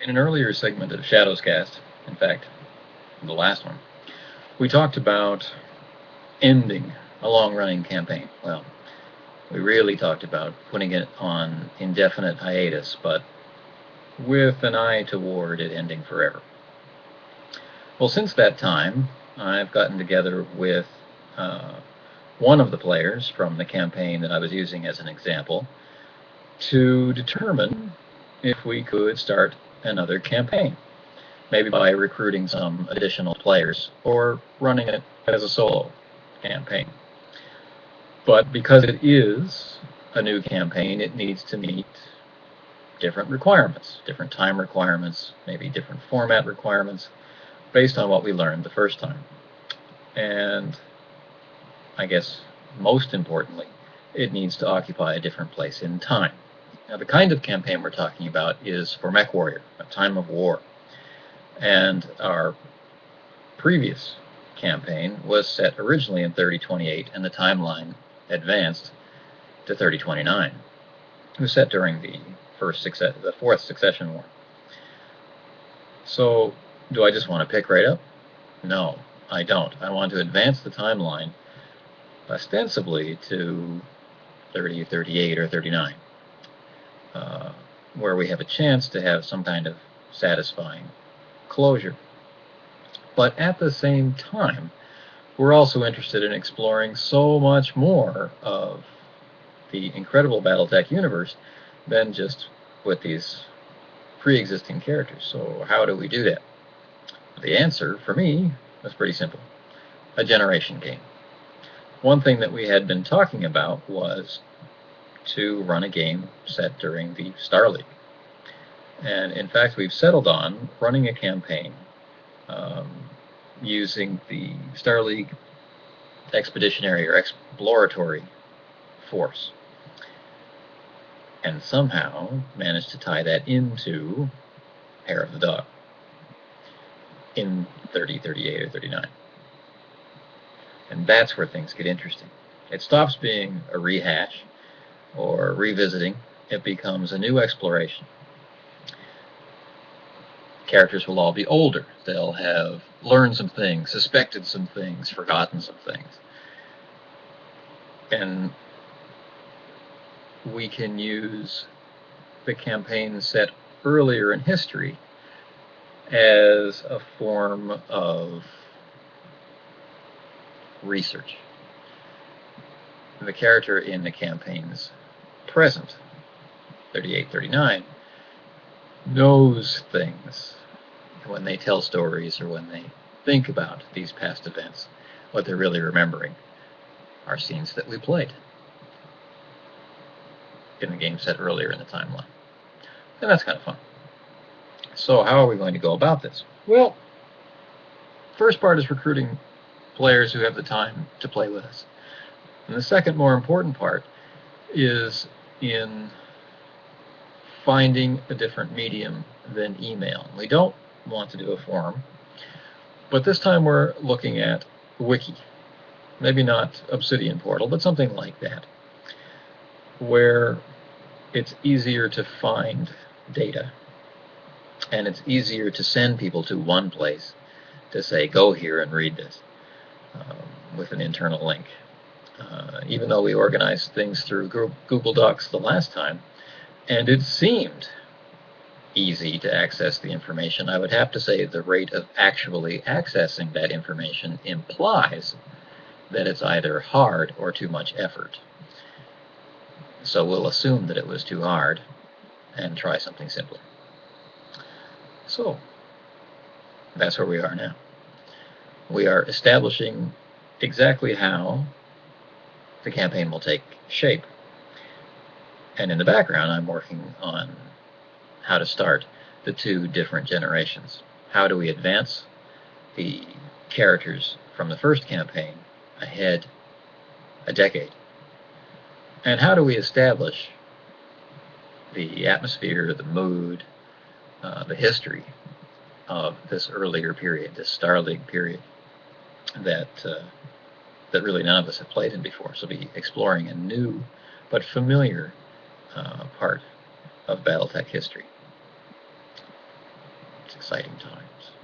In an earlier segment of Shadowscast, in fact, the last one, we talked about ending a long-running campaign. Well, we really talked about putting it on indefinite hiatus, but with an eye toward it ending forever. Well, since that time, I've gotten together with one of the players from the campaign that I was using as an example to determine if we could start another campaign, maybe by recruiting some additional players or running it as a solo campaign. But because it is a new campaign, it needs to meet different requirements, different time requirements, maybe different format requirements, based on what we learned the first time. And I guess most importantly, it needs to occupy a different place in time. Now, the kind of campaign we're talking about is for Mech Warrior, a time of war. And our previous campaign was set originally in 3028, and the timeline advanced to 3029. It was set during the fourth succession war. So, do I just want to pick right up? No, I don't. I want to advance the timeline ostensibly to 3038 or 39, where we have a chance to have some kind of satisfying closure. But at the same time, we're also interested in exploring so much more of the incredible BattleTech universe than just with these pre-existing characters. So how do we do that? The answer, for me, was pretty simple. A generation game. One thing that we had been talking about was to run a game set during the Star League. And in fact, we've settled on running a campaign using the Star League expeditionary or exploratory force, and somehow managed to tie that into Hair of the Dog in 30, 38, or 39. And that's where things get interesting. It stops being a rehash or revisiting. It becomes a new exploration. Characters will all be older. They'll have learned some things, suspected some things, forgotten some things. And we can use the campaign set earlier in history as a form of research. The character in the campaign's present, 38, 39, knows things when they tell stories or when they think about these past events. What they're really remembering are scenes that we played in the game set earlier in the timeline. And that's kind of fun. So how are we going to go about this? Well, first part is recruiting players who have the time to play with us. And the second, more important part is in finding a different medium than email. We don't want to do a forum, but this time we're looking at Wiki. Maybe not Obsidian Portal, but something like that, where it's easier to find data, and it's easier to send people to one place to say, go here and read this, with an internal link. Even though we organized things through Google Docs the last time, and it seemed easy to access the information, I would have to say the rate of actually accessing that information implies that it's either hard or too much effort. So we'll assume that it was too hard and try something simpler. So that's where we are now. We are establishing exactly how the campaign will take shape. And in the background, I'm working on how to start the two different generations. How do we advance the characters from the first campaign ahead a decade? And how do we establish the atmosphere, the mood, the history of this earlier period, this Star League period that really none of us have played in before? So be exploring a new but familiar part of BattleTech history. exciting times.